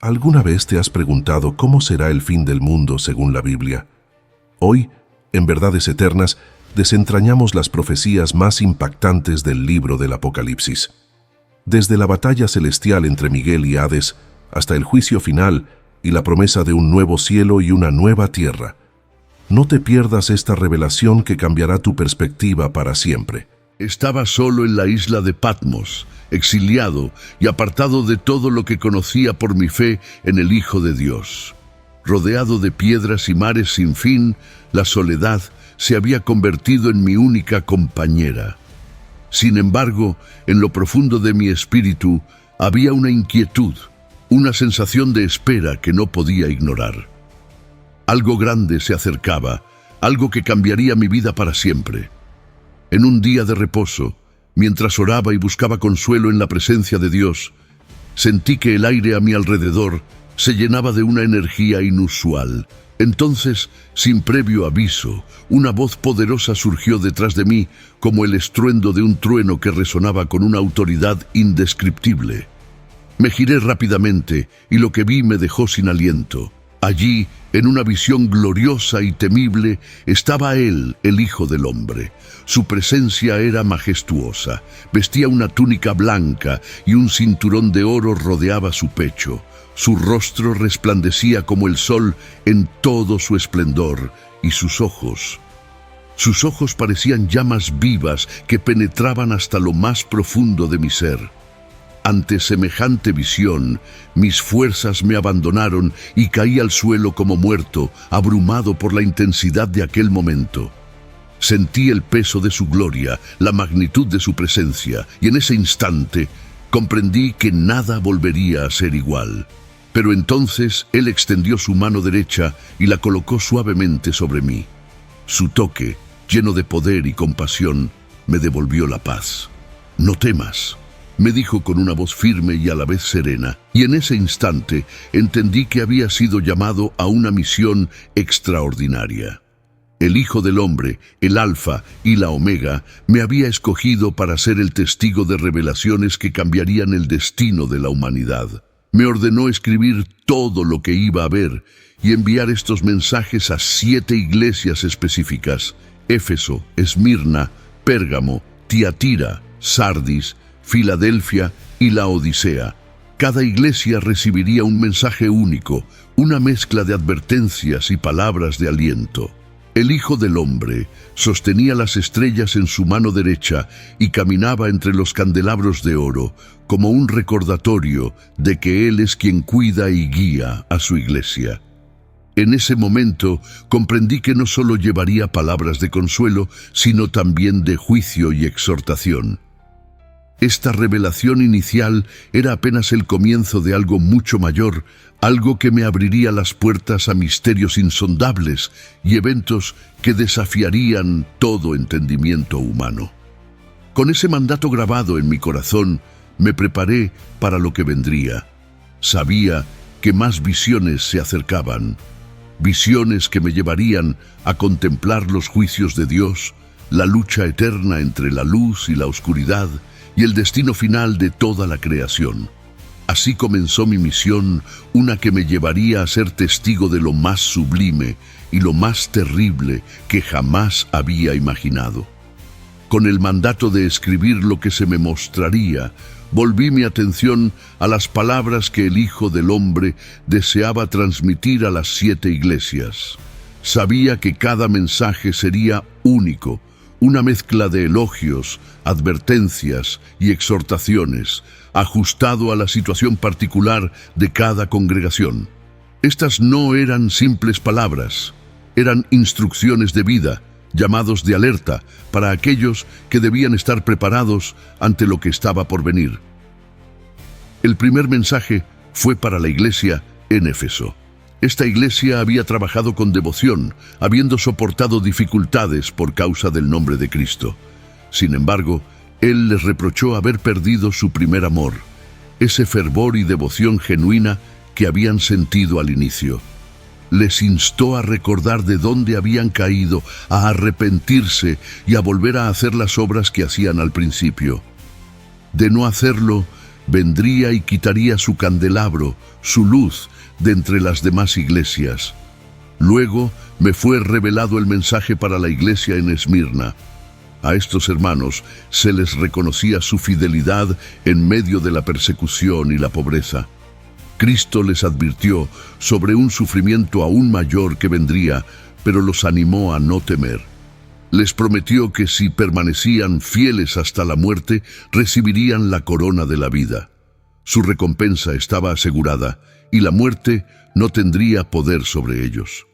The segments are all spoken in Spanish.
¿Alguna vez te has preguntado cómo será el fin del mundo según la Biblia? Hoy, en Verdades Eternas, desentrañamos las profecías más impactantes del libro del Apocalipsis. Desde la batalla celestial entre Miguel y Hades, hasta el juicio final y la promesa de un nuevo cielo y una nueva tierra. No te pierdas esta revelación que cambiará tu perspectiva para siempre. Estaba solo en la isla de Patmos, exiliado y apartado de todo lo que conocía por mi fe en el Hijo de Dios. Rodeado de piedras y mares sin fin, la soledad se había convertido en mi única compañera. Sin embargo, en lo profundo de mi espíritu había una inquietud, una sensación de espera que no podía ignorar. Algo grande se acercaba, algo que cambiaría mi vida para siempre. En un día de reposo, mientras oraba y buscaba consuelo en la presencia de Dios, sentí que el aire a mi alrededor se llenaba de una energía inusual. Entonces, sin previo aviso, una voz poderosa surgió detrás de mí como el estruendo de un trueno que resonaba con una autoridad indescriptible. Me giré rápidamente y lo que vi me dejó sin aliento. Allí, en una visión gloriosa y temible, estaba él, el Hijo del Hombre. Su presencia era majestuosa. Vestía una túnica blanca y un cinturón de oro rodeaba su pecho. Su rostro resplandecía como el sol en todo su esplendor, y sus ojos parecían llamas vivas que penetraban hasta lo más profundo de mi ser. Ante semejante visión, mis fuerzas me abandonaron y caí al suelo como muerto, abrumado por la intensidad de aquel momento. Sentí el peso de su gloria, la magnitud de su presencia, y en ese instante comprendí que nada volvería a ser igual. Pero entonces él extendió su mano derecha y la colocó suavemente sobre mí. Su toque, lleno de poder y compasión, me devolvió la paz. «No temas», me dijo con una voz firme y a la vez serena, y en ese instante entendí que había sido llamado a una misión extraordinaria. El Hijo del Hombre, el Alfa y la Omega, me había escogido para ser el testigo de revelaciones que cambiarían el destino de la humanidad. Me ordenó escribir todo lo que iba a ver y enviar estos mensajes a 7 iglesias específicas: Éfeso, Esmirna, Pérgamo, Tiatira, Sardis, Filadelfia y la Odisea. Cada iglesia recibiría un mensaje único, una mezcla de advertencias y palabras de aliento. El Hijo del Hombre sostenía las estrellas en su mano derecha y caminaba entre los candelabros de oro, como un recordatorio de que Él es quien cuida y guía a su iglesia. En ese momento comprendí que no solo llevaría palabras de consuelo, sino también de juicio y exhortación. Esta revelación inicial era apenas el comienzo de algo mucho mayor, algo que me abriría las puertas a misterios insondables y eventos que desafiarían todo entendimiento humano. Con ese mandato grabado en mi corazón, me preparé para lo que vendría. Sabía que más visiones se acercaban, visiones que me llevarían a contemplar los juicios de Dios, la lucha eterna entre la luz y la oscuridad, y el destino final de toda la creación. Así comenzó mi misión, una que me llevaría a ser testigo de lo más sublime y lo más terrible que jamás había imaginado. Con el mandato de escribir lo que se me mostraría, volví mi atención a las palabras que el Hijo del Hombre deseaba transmitir a las 7 iglesias. Sabía que cada mensaje sería único, una mezcla de elogios, advertencias y exhortaciones, ajustado a la situación particular de cada congregación. Estas no eran simples palabras, eran instrucciones de vida, llamados de alerta para aquellos que debían estar preparados ante lo que estaba por venir. El primer mensaje fue para la iglesia en Éfeso. Esta iglesia había trabajado con devoción, habiendo soportado dificultades por causa del nombre de Cristo. Sin embargo, Él les reprochó haber perdido su primer amor, ese fervor y devoción genuina que habían sentido al inicio. Les instó a recordar de dónde habían caído, a arrepentirse y a volver a hacer las obras que hacían al principio. De no hacerlo, vendría y quitaría su candelabro, su luz, de entre las demás iglesias. Luego me fue revelado el mensaje para la iglesia en Esmirna. A estos hermanos se les reconocía su fidelidad en medio de la persecución y la pobreza. Cristo les advirtió sobre un sufrimiento aún mayor que vendría, pero los animó a no temer. Les prometió que si permanecían fieles hasta la muerte, recibirían la corona de la vida. Su recompensa estaba asegurada y la muerte no tendría poder sobre ellos.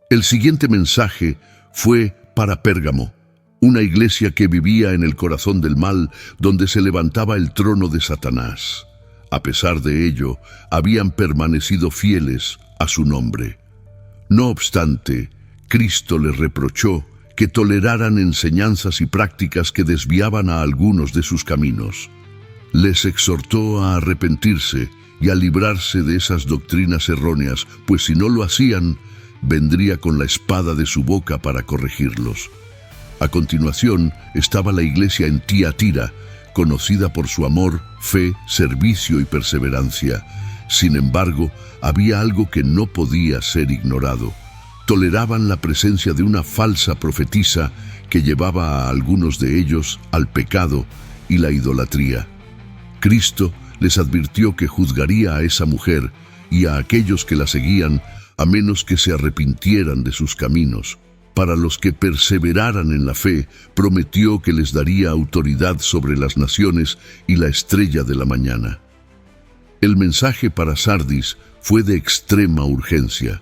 El siguiente mensaje fue para Pérgamo, una iglesia que vivía en el corazón del mal, donde se levantaba el trono de Satanás. A pesar de ello, habían permanecido fieles a su nombre. No obstante, Cristo les reprochó que toleraran enseñanzas y prácticas que desviaban a algunos de sus caminos. Les exhortó a arrepentirse y a librarse de esas doctrinas erróneas, pues si no lo hacían, vendría con la espada de su boca para corregirlos. A continuación estaba la iglesia en Tiatira, conocida por su amor, fe, servicio y perseverancia. Sin embargo, había algo que no podía ser ignorado. Toleraban la presencia de una falsa profetisa que llevaba a algunos de ellos al pecado y la idolatría. Cristo les advirtió que juzgaría a esa mujer y a aquellos que la seguían, a menos que se arrepintieran de sus caminos. Para los que perseveraran en la fe, prometió que les daría autoridad sobre las naciones y la estrella de la mañana. El mensaje para Sardis fue de extrema urgencia.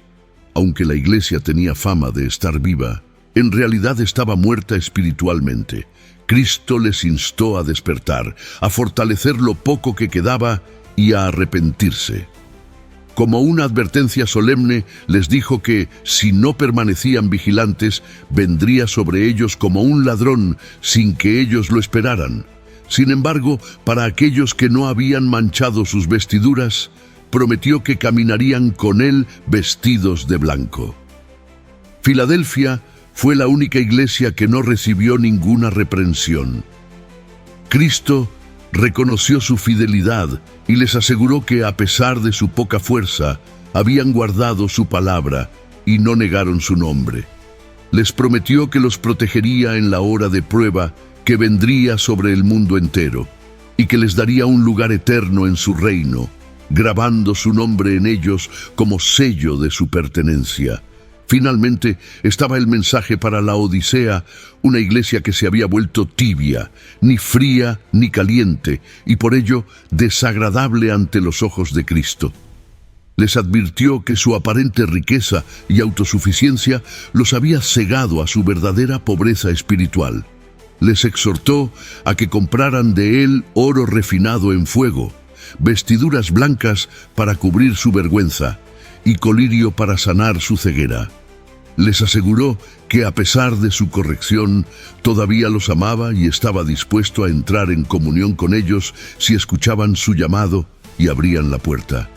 Aunque la iglesia tenía fama de estar viva, en realidad estaba muerta espiritualmente. Cristo les instó a despertar, a fortalecer lo poco que quedaba y a arrepentirse. Como una advertencia solemne, les dijo que, si no permanecían vigilantes, vendría sobre ellos como un ladrón sin que ellos lo esperaran. Sin embargo, para aquellos que no habían manchado sus vestiduras, prometió que caminarían con él vestidos de blanco. Filadelfia fue la única iglesia que no recibió ninguna reprensión. Cristo reconoció su fidelidad y les aseguró que, a pesar de su poca fuerza, habían guardado su palabra y no negaron su nombre. Les prometió que los protegería en la hora de prueba que vendría sobre el mundo entero, y que les daría un lugar eterno en su reino, grabando su nombre en ellos como sello de su pertenencia. Finalmente estaba el mensaje para la Odisea, una iglesia que se había vuelto tibia, ni fría ni caliente, y por ello desagradable ante los ojos de Cristo. Les advirtió que su aparente riqueza y autosuficiencia los había cegado a su verdadera pobreza espiritual. Les exhortó a que compraran de él oro refinado en fuego, vestiduras blancas para cubrir su vergüenza y colirio para sanar su ceguera. Les aseguró que, a pesar de su corrección, todavía los amaba y estaba dispuesto a entrar en comunión con ellos si escuchaban su llamado y abrían la puerta.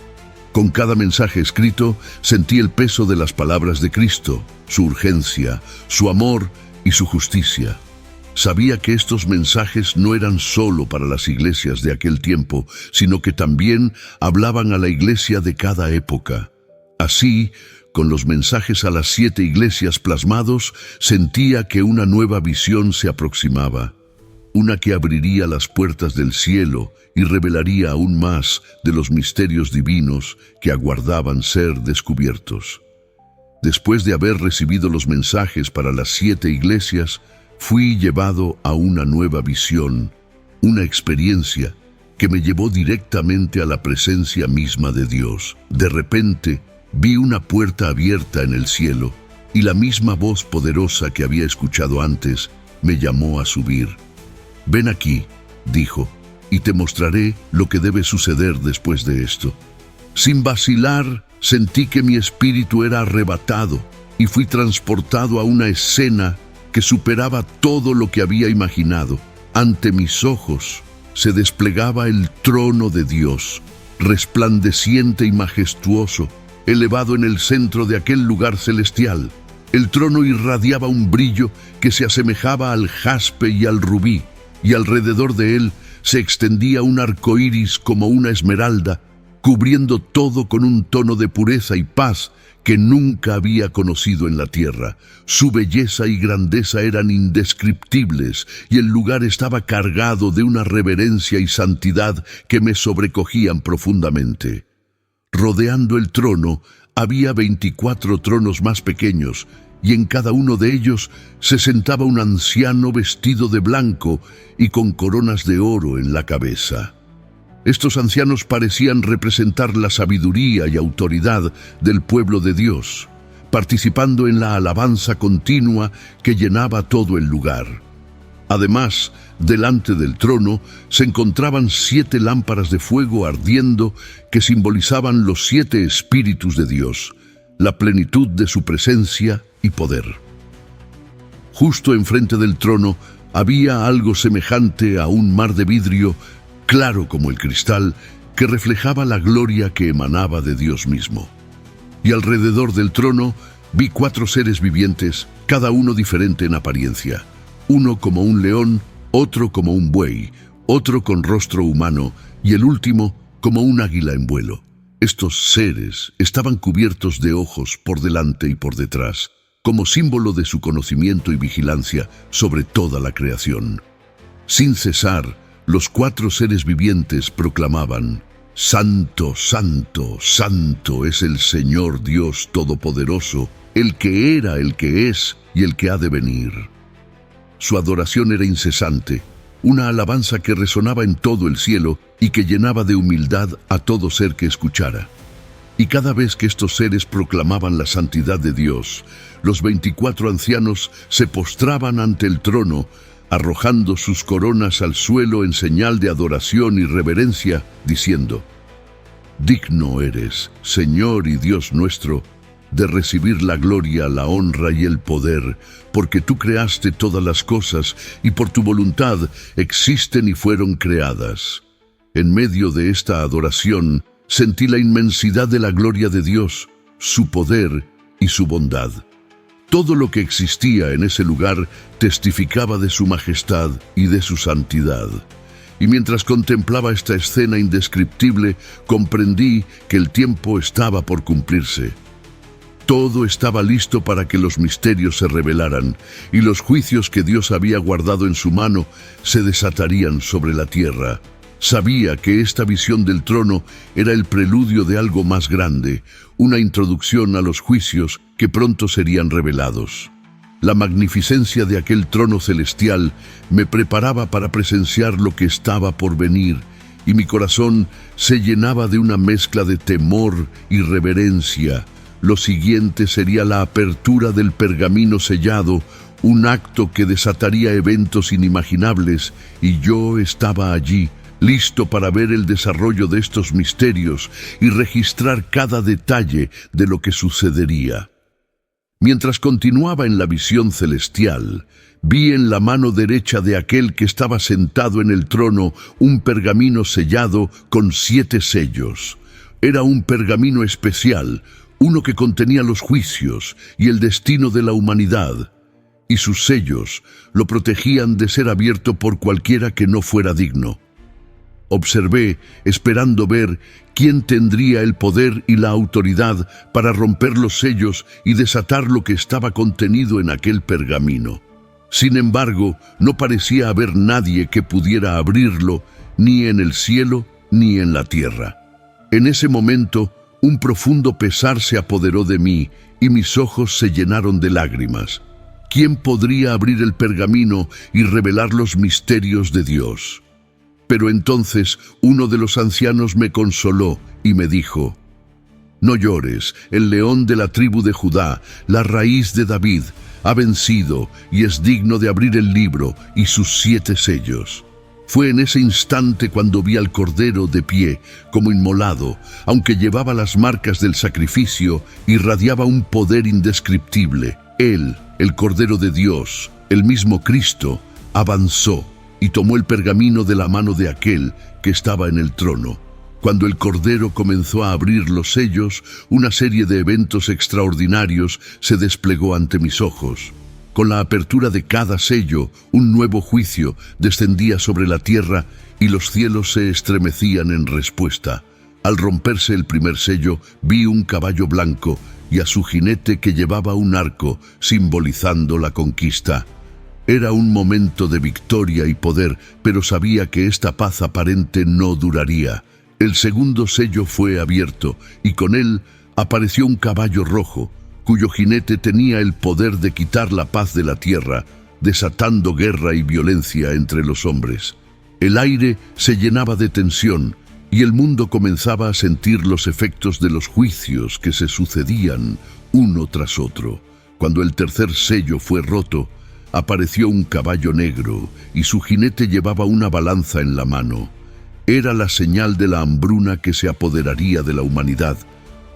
Con cada mensaje escrito sentí el peso de las palabras de Cristo, su urgencia, su amor y su justicia. Sabía que estos mensajes no eran solo para las iglesias de aquel tiempo, sino que también hablaban a la iglesia de cada época. Así, con los mensajes a las 7 iglesias plasmados, sentía que una nueva visión se aproximaba, una que abriría las puertas del cielo y revelaría aún más de los misterios divinos que aguardaban ser descubiertos. Después de haber recibido los mensajes para las 7 iglesias, fui llevado a una nueva visión, una experiencia que me llevó directamente a la presencia misma de Dios. De repente, vi una puerta abierta en el cielo y la misma voz poderosa que había escuchado antes me llamó a subir. «Ven aquí», dijo, «y te mostraré lo que debe suceder después de esto». Sin vacilar, sentí que mi espíritu era arrebatado y fui transportado a una escena que superaba todo lo que había imaginado. Ante mis ojos se desplegaba el trono de Dios, resplandeciente y majestuoso, elevado en el centro de aquel lugar celestial. El trono irradiaba un brillo que se asemejaba al jaspe y al rubí, y alrededor de él se extendía un arco iris como una esmeralda, cubriendo todo con un tono de pureza y paz que nunca había conocido en la tierra. Su belleza y grandeza eran indescriptibles y el lugar estaba cargado de una reverencia y santidad que me sobrecogían profundamente. Rodeando el trono había 24 tronos más pequeños, y en cada uno de ellos se sentaba un anciano vestido de blanco y con coronas de oro en la cabeza. Estos ancianos parecían representar la sabiduría y autoridad del pueblo de Dios, participando en la alabanza continua que llenaba todo el lugar. Además, delante del trono se encontraban 7 lámparas de fuego ardiendo que simbolizaban los 7 espíritus de Dios, la plenitud de su presencia y poder. Justo enfrente del trono había algo semejante a un mar de vidrio, claro como el cristal, que reflejaba la gloria que emanaba de Dios mismo. Y alrededor del trono vi 4 seres vivientes, cada uno diferente en apariencia. Uno como un león, otro como un buey, otro con rostro humano y el último como un águila en vuelo. Estos seres estaban cubiertos de ojos por delante y por detrás, como símbolo de su conocimiento y vigilancia sobre toda la creación. Sin cesar, los 4 seres vivientes proclamaban: «Santo, santo, santo es el Señor Dios Todopoderoso, el que era, el que es y el que ha de venir». Su adoración era incesante, una alabanza que resonaba en todo el cielo y que llenaba de humildad a todo ser que escuchara. Y cada vez que estos seres proclamaban la santidad de Dios, los 24 ancianos se postraban ante el trono, arrojando sus coronas al suelo en señal de adoración y reverencia, diciendo: «Digno eres, Señor y Dios nuestro, de recibir la gloria, la honra y el poder, porque tú creaste todas las cosas y por tu voluntad existen y fueron creadas». En medio de esta adoración sentí la inmensidad de la gloria de Dios, su poder y su bondad. Todo lo que existía en ese lugar testificaba de su majestad y de su santidad. Y mientras contemplaba esta escena indescriptible, comprendí que el tiempo estaba por cumplirse. Todo estaba listo para que los misterios se revelaran, y los juicios que Dios había guardado en su mano se desatarían sobre la tierra. Sabía que esta visión del trono era el preludio de algo más grande, una introducción a los juicios que pronto serían revelados. La magnificencia de aquel trono celestial me preparaba para presenciar lo que estaba por venir, y mi corazón se llenaba de una mezcla de temor y reverencia. Lo siguiente sería la apertura del pergamino sellado, un acto que desataría eventos inimaginables, y yo estaba allí, listo para ver el desarrollo de estos misterios y registrar cada detalle de lo que sucedería. Mientras continuaba en la visión celestial, vi en la mano derecha de aquel que estaba sentado en el trono un pergamino sellado con 7 sellos. Era un pergamino especial, uno que contenía los juicios y el destino de la humanidad, y sus sellos lo protegían de ser abierto por cualquiera que no fuera digno. Observé, esperando ver quién tendría el poder y la autoridad para romper los sellos y desatar lo que estaba contenido en aquel pergamino. Sin embargo, no parecía haber nadie que pudiera abrirlo, ni en el cielo ni en la tierra. En ese momento, un profundo pesar se apoderó de mí y mis ojos se llenaron de lágrimas. ¿Quién podría abrir el pergamino y revelar los misterios de Dios? Pero entonces uno de los ancianos me consoló y me dijo: «No llores, el león de la tribu de Judá, la raíz de David, ha vencido y es digno de abrir el libro y sus 7 sellos». Fue en ese instante cuando vi al Cordero de pie, como inmolado, aunque llevaba las marcas del sacrificio, irradiaba un poder indescriptible. Él, el Cordero de Dios, el mismo Cristo, avanzó y tomó el pergamino de la mano de aquel que estaba en el trono. Cuando el Cordero comenzó a abrir los sellos, una serie de eventos extraordinarios se desplegó ante mis ojos. Con la apertura de cada sello, un nuevo juicio descendía sobre la tierra y los cielos se estremecían en respuesta. Al romperse el primer sello, vi un caballo blanco y a su jinete que llevaba un arco, simbolizando la conquista. Era un momento de victoria y poder, pero sabía que esta paz aparente no duraría. El segundo sello fue abierto y con él apareció un caballo rojo, cuyo jinete tenía el poder de quitar la paz de la tierra, desatando guerra y violencia entre los hombres. El aire se llenaba de tensión y el mundo comenzaba a sentir los efectos de los juicios que se sucedían uno tras otro. Cuando el tercer sello fue roto, apareció un caballo negro y su jinete llevaba una balanza en la mano. Era la señal de la hambruna que se apoderaría de la humanidad,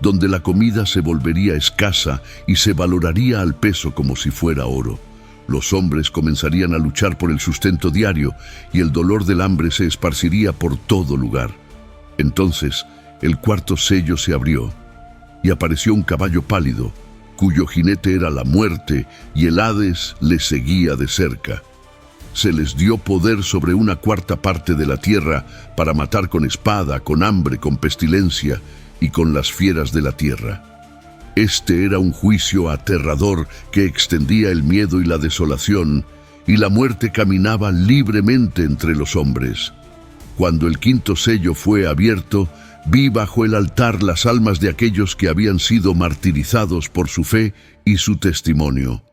donde la comida se volvería escasa y se valoraría al peso como si fuera oro. Los hombres comenzarían a luchar por el sustento diario y el dolor del hambre se esparciría por todo lugar. Entonces, el cuarto sello se abrió y apareció un caballo pálido, cuyo jinete era la muerte y el Hades le seguía de cerca. Se les dio poder sobre una cuarta parte de la tierra para matar con espada, con hambre, con pestilencia y con las fieras de la tierra. Este era un juicio aterrador que extendía el miedo y la desolación, y la muerte caminaba libremente entre los hombres. Cuando el quinto sello fue abierto, vi bajo el altar las almas de aquellos que habían sido martirizados por su fe y su testimonio.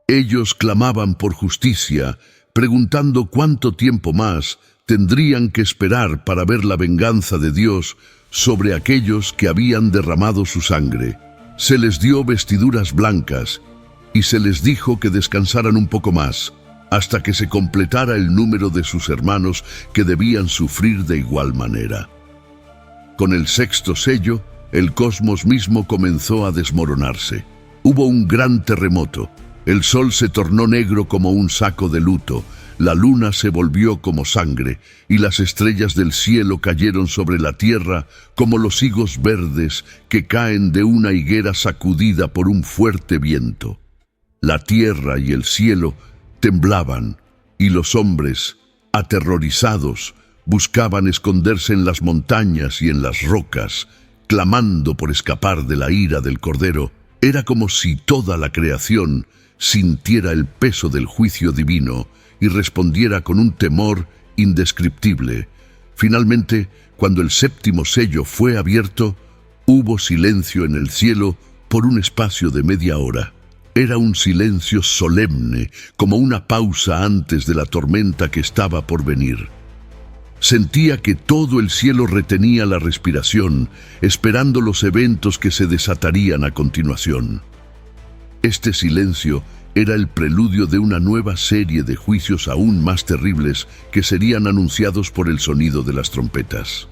Ellos clamaban por justicia, preguntando cuánto tiempo más tendrían que esperar para ver la venganza de Dios sobre aquellos que habían derramado su sangre. Se les dio vestiduras blancas y se les dijo que descansaran un poco más, hasta que se completara el número de sus hermanos que debían sufrir de igual manera. Con el sexto sello, el cosmos mismo comenzó a desmoronarse. Hubo un gran terremoto. El sol se tornó negro como un saco de luto, la luna se volvió como sangre, y las estrellas del cielo cayeron sobre la tierra como los higos verdes que caen de una higuera sacudida por un fuerte viento. La tierra y el cielo temblaban, y los hombres, aterrorizados, buscaban esconderse en las montañas y en las rocas, clamando por escapar de la ira del Cordero. Era como si toda la creación sintiera el peso del juicio divino y respondiera con un temor indescriptible. Finalmente, cuando el séptimo sello fue abierto, hubo silencio en el cielo por un espacio de media hora. Era un silencio solemne, como una pausa antes de la tormenta que estaba por venir. Sentía que todo el cielo retenía la respiración, esperando los eventos que se desatarían a continuación. Este silencio era el preludio de una nueva serie de juicios aún más terribles que serían anunciados por el sonido de las trompetas.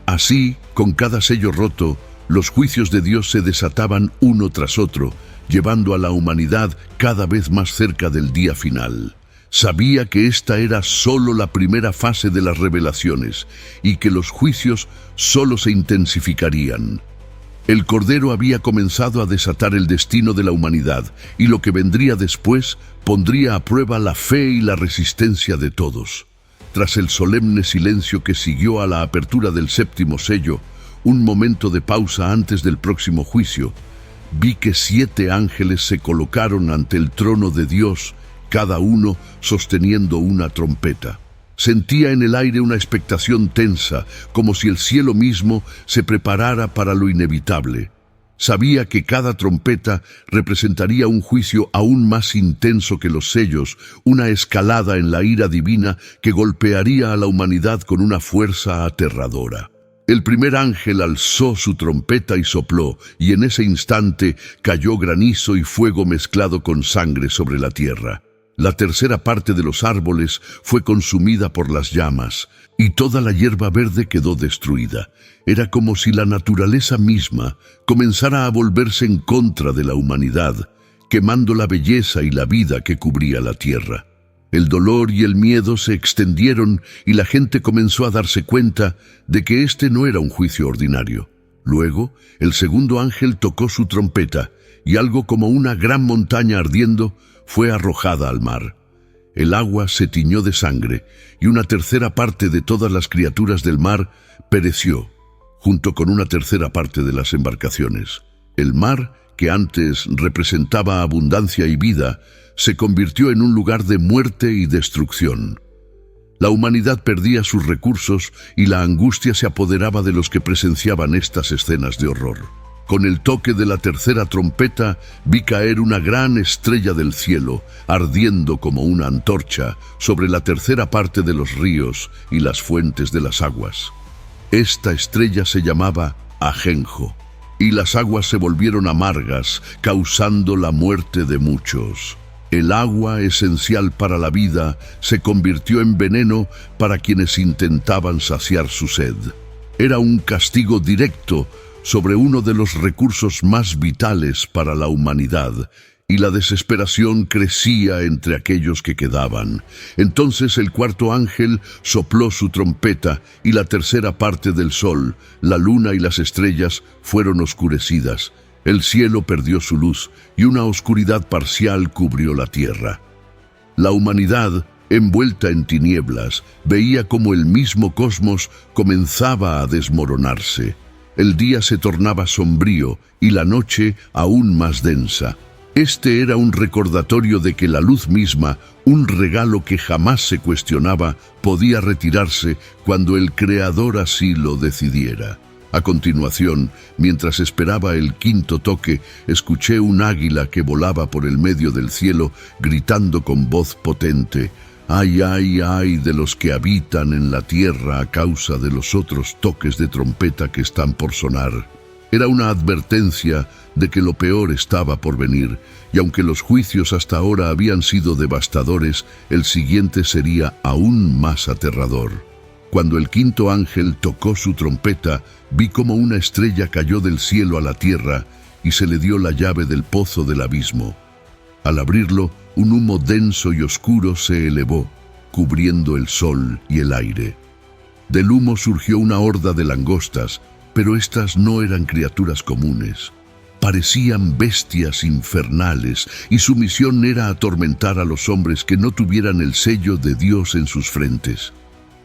Así, con cada sello roto, los juicios de Dios se desataban uno tras otro, llevando a la humanidad cada vez más cerca del día final. Sabía que esta era solo la primera fase de las revelaciones y que los juicios solo se intensificarían. El Cordero había comenzado a desatar el destino de la humanidad y lo que vendría después pondría a prueba la fe y la resistencia de todos. Tras el solemne silencio que siguió a la apertura del séptimo sello, un momento de pausa antes del próximo juicio, vi que 7 ángeles se colocaron ante el trono de Dios, cada uno sosteniendo una trompeta. Sentía en el aire una expectación tensa, como si el cielo mismo se preparara para lo inevitable. Sabía que cada trompeta representaría un juicio aún más intenso que los sellos, una escalada en la ira divina que golpearía a la humanidad con una fuerza aterradora. El primer ángel alzó su trompeta y sopló, y en ese instante cayó granizo y fuego mezclado con sangre sobre la tierra. La tercera parte de los árboles fue consumida por las llamas, y toda la hierba verde quedó destruida. Era como si la naturaleza misma comenzara a volverse en contra de la humanidad, quemando la belleza y la vida que cubría la tierra. El dolor y el miedo se extendieron y la gente comenzó a darse cuenta de que este no era un juicio ordinario. Luego, el segundo ángel tocó su trompeta y algo como una gran montaña ardiendo fue arrojada al mar. El agua se tiñó de sangre, y una tercera parte de todas las criaturas del mar pereció, junto con una tercera parte de las embarcaciones. El mar, que antes representaba abundancia y vida, se convirtió en un lugar de muerte y destrucción. La humanidad perdía sus recursos y la angustia se apoderaba de los que presenciaban estas escenas de horror. Con el toque de la tercera trompeta, vi caer una gran estrella del cielo, ardiendo como una antorcha, sobre la tercera parte de los ríos y las fuentes de las aguas. Esta estrella se llamaba Ajenjo, y las aguas se volvieron amargas, causando la muerte de muchos. El agua, esencial para la vida, se convirtió en veneno para quienes intentaban saciar su sed. Era un castigo directo sobre uno de los recursos más vitales para la humanidad, y la desesperación crecía entre aquellos que quedaban. Entonces el cuarto ángel sopló su trompeta, y la tercera parte del sol, la luna y las estrellas fueron oscurecidas. El cielo perdió su luz, y una oscuridad parcial cubrió la tierra. La humanidad, envuelta en tinieblas, veía cómo el mismo cosmos comenzaba a desmoronarse. El día se tornaba sombrío y la noche aún más densa. Este era un recordatorio de que la luz misma, un regalo que jamás se cuestionaba, podía retirarse cuando el Creador así lo decidiera. A continuación, mientras esperaba el quinto toque, escuché un águila que volaba por el medio del cielo, gritando con voz potente: «¡Ay, ay, ay de los que habitan en la tierra a causa de los otros toques de trompeta que están por sonar!». Era una advertencia de que lo peor estaba por venir, y aunque los juicios hasta ahora habían sido devastadores, el siguiente sería aún más aterrador. Cuando el quinto ángel tocó su trompeta, vi como una estrella cayó del cielo a la tierra y se le dio la llave del pozo del abismo. Al abrirlo, un humo denso y oscuro se elevó, cubriendo el sol y el aire. Del humo surgió una horda de langostas, pero estas no eran criaturas comunes. Parecían bestias infernales, y su misión era atormentar a los hombres que no tuvieran el sello de Dios en sus frentes.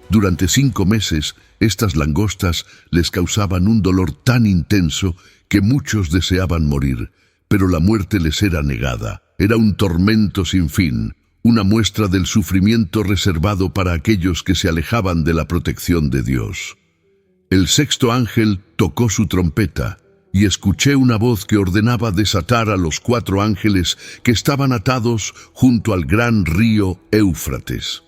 Durante 5 meses, estas langostas les causaban un dolor tan intenso que muchos deseaban morir, pero la muerte les era negada. Era un tormento sin fin, una muestra del sufrimiento reservado para aquellos que se alejaban de la protección de Dios. El sexto ángel tocó su trompeta, y escuché una voz que ordenaba desatar a los 4 ángeles que estaban atados junto al gran río Éufrates.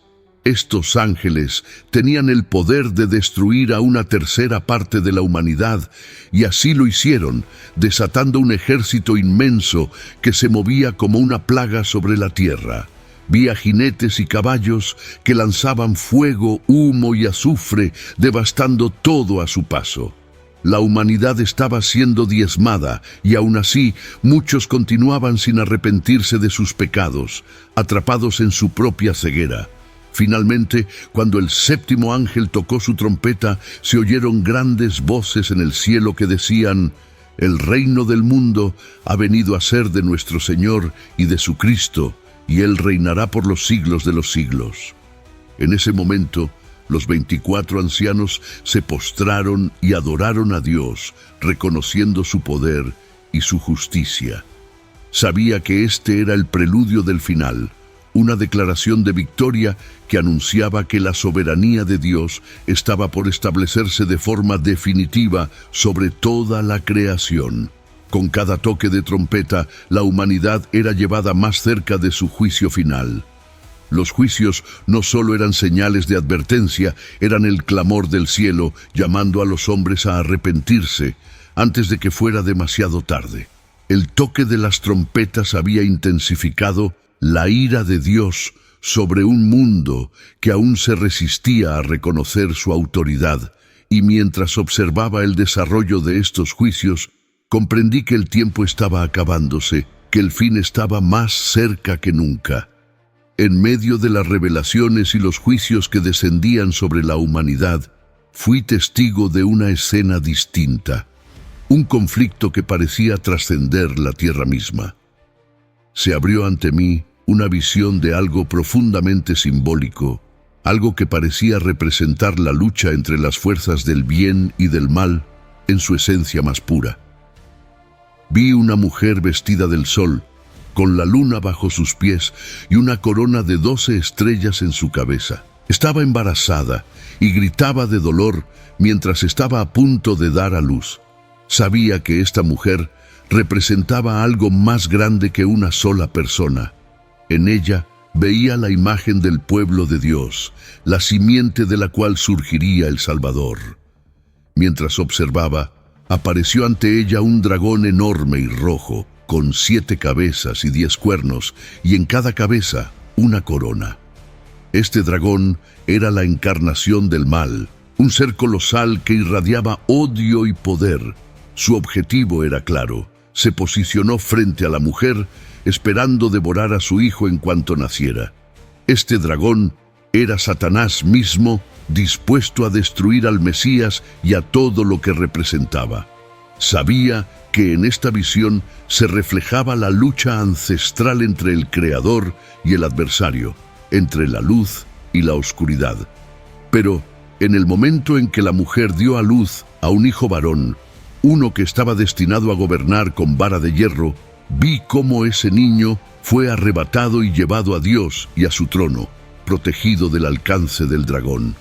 Estos ángeles tenían el poder de destruir a una tercera parte de la humanidad, y así lo hicieron, desatando un ejército inmenso que se movía como una plaga sobre la tierra. Vi a jinetes y caballos que lanzaban fuego, humo y azufre, devastando todo a su paso. La humanidad estaba siendo diezmada, y aún así muchos continuaban sin arrepentirse de sus pecados, atrapados en su propia ceguera. Finalmente, cuando el séptimo ángel tocó su trompeta, se oyeron grandes voces en el cielo que decían: «El reino del mundo ha venido a ser de nuestro Señor y de su Cristo, y Él reinará por los siglos de los siglos». En ese momento, los 24 ancianos se postraron y adoraron a Dios, reconociendo su poder y su justicia. Sabía que este era el preludio del final, una declaración de victoria que anunciaba que la soberanía de Dios estaba por establecerse de forma definitiva sobre toda la creación. Con cada toque de trompeta, la humanidad era llevada más cerca de su juicio final. Los juicios no solo eran señales de advertencia, eran el clamor del cielo llamando a los hombres a arrepentirse antes de que fuera demasiado tarde. El toque de las trompetas había intensificado la ira de Dios sobre un mundo que aún se resistía a reconocer su autoridad, y mientras observaba el desarrollo de estos juicios, comprendí que el tiempo estaba acabándose, que el fin estaba más cerca que nunca. En medio de las revelaciones y los juicios que descendían sobre la humanidad, fui testigo de una escena distinta. un conflicto que parecía trascender la tierra misma. Se abrió ante mí una visión de algo profundamente simbólico, algo que parecía representar la lucha entre las fuerzas del bien y del mal en su esencia más pura. Vi una mujer vestida del sol, con la luna bajo sus pies y una corona de 12 estrellas en su cabeza. Estaba embarazada y gritaba de dolor mientras estaba a punto de dar a luz. Sabía que esta mujer representaba algo más grande que una sola persona. En ella veía la imagen del pueblo de Dios, la simiente de la cual surgiría el Salvador. Mientras observaba, apareció ante ella un dragón enorme y rojo, con 7 cabezas y 10 cuernos, y en cada cabeza una corona. Este dragón era la encarnación del mal, un ser colosal que irradiaba odio y poder. Su objetivo era claro: se posicionó frente a la mujer, esperando devorar a su hijo en cuanto naciera. Este dragón era Satanás mismo, dispuesto a destruir al Mesías y a todo lo que representaba. Sabía que en esta visión se reflejaba la lucha ancestral entre el Creador y el adversario, entre la luz y la oscuridad. Pero en el momento en que la mujer dio a luz a un hijo varón, uno que estaba destinado a gobernar con vara de hierro, vi cómo ese niño fue arrebatado y llevado a Dios y a su trono, protegido del alcance del dragón.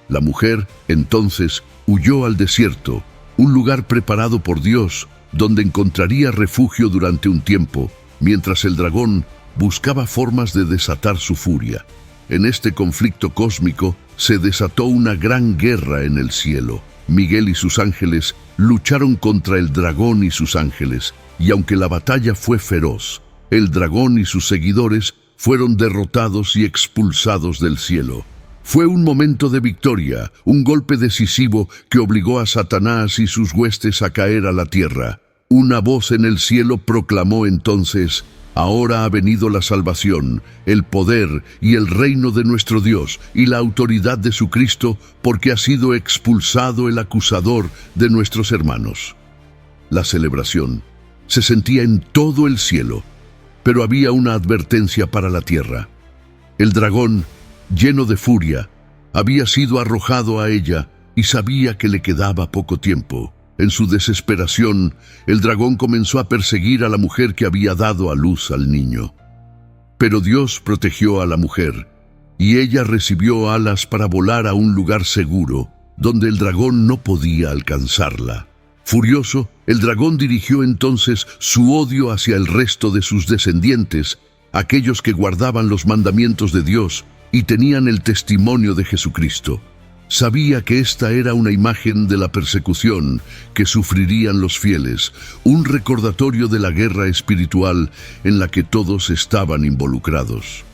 La mujer, entonces, huyó al desierto, un lugar preparado por Dios, donde encontraría refugio durante un tiempo, mientras el dragón buscaba formas de desatar su furia. En este conflicto cósmico se desató una gran guerra en el cielo. Miguel y sus ángeles lucharon contra el dragón y sus ángeles, y aunque la batalla fue feroz, el dragón y sus seguidores fueron derrotados y expulsados del cielo. Fue un momento de victoria, un golpe decisivo que obligó a Satanás y sus huestes a caer a la tierra. Una voz en el cielo proclamó entonces: ahora ha venido la salvación, el poder y el reino de nuestro Dios y la autoridad de su Cristo, porque ha sido expulsado el acusador de nuestros hermanos. La celebración se sentía en todo el cielo, pero había una advertencia para la tierra. El dragón, lleno de furia, había sido arrojado a ella y sabía que le quedaba poco tiempo. En su desesperación, el dragón comenzó a perseguir a la mujer que había dado a luz al niño. Pero Dios protegió a la mujer, y ella recibió alas para volar a un lugar seguro, donde el dragón no podía alcanzarla. Furioso, el dragón dirigió entonces su odio hacia el resto de sus descendientes, aquellos que guardaban los mandamientos de Dios y tenían el testimonio de Jesucristo. Sabía que esta era una imagen de la persecución que sufrirían los fieles, un recordatorio de la guerra espiritual en la que todos estaban involucrados.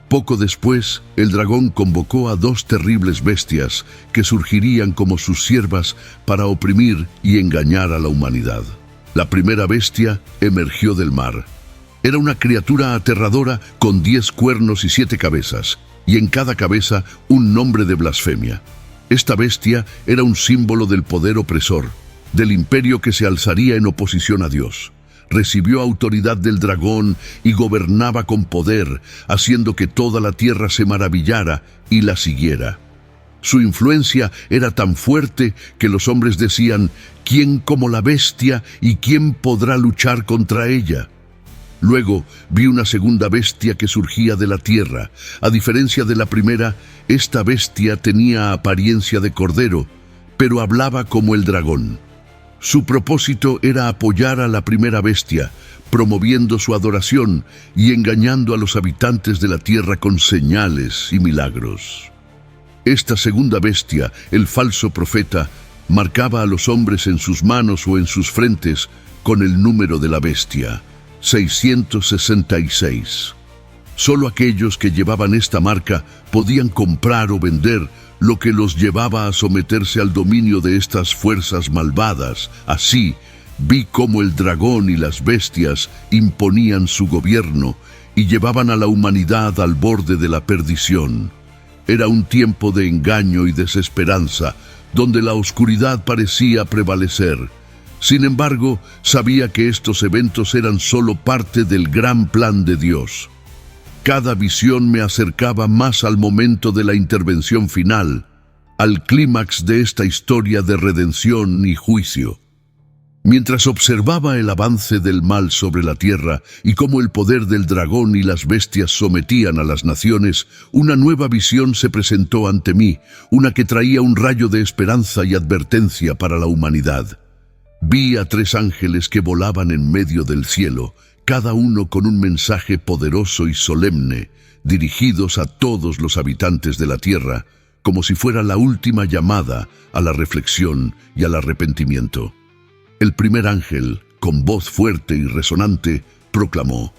Poco después, el dragón convocó a 2 terribles bestias que surgirían como sus siervas para oprimir y engañar a la humanidad. La primera bestia emergió del mar. Era una criatura aterradora con 10 cuernos y 7 cabezas, y en cada cabeza un nombre de blasfemia. Esta bestia era un símbolo del poder opresor, del imperio que se alzaría en oposición a Dios. Recibió autoridad del dragón y gobernaba con poder, haciendo que toda la tierra se maravillara y la siguiera. Su influencia era tan fuerte que los hombres decían: ¿quién como la bestia y quién podrá luchar contra ella? Luego vi una segunda bestia que surgía de la tierra. A diferencia de la primera, esta bestia tenía apariencia de cordero, pero hablaba como el dragón. Su propósito era apoyar a la primera bestia, promoviendo su adoración y engañando a los habitantes de la tierra con señales y milagros. Esta segunda bestia, el falso profeta, marcaba a los hombres en sus manos o en sus frentes con el número de la bestia: 666. Solo aquellos que llevaban esta marca podían comprar o vender, lo que los llevaba a someterse al dominio de estas fuerzas malvadas. Así, vi cómo el dragón y las bestias imponían su gobierno y llevaban a la humanidad al borde de la perdición. Era un tiempo de engaño y desesperanza, donde la oscuridad parecía prevalecer. Sin embargo, sabía que estos eventos eran solo parte del gran plan de Dios. Cada visión me acercaba más al momento de la intervención final, al clímax de esta historia de redención y juicio. Mientras observaba el avance del mal sobre la tierra y cómo el poder del dragón y las bestias sometían a las naciones, una nueva visión se presentó ante mí, una que traía un rayo de esperanza y advertencia para la humanidad. Vi a 3 ángeles que volaban en medio del cielo, cada uno con un mensaje poderoso y solemne, dirigidos a todos los habitantes de la tierra, como si fuera la última llamada a la reflexión y al arrepentimiento. El primer ángel, con voz fuerte y resonante, proclamó: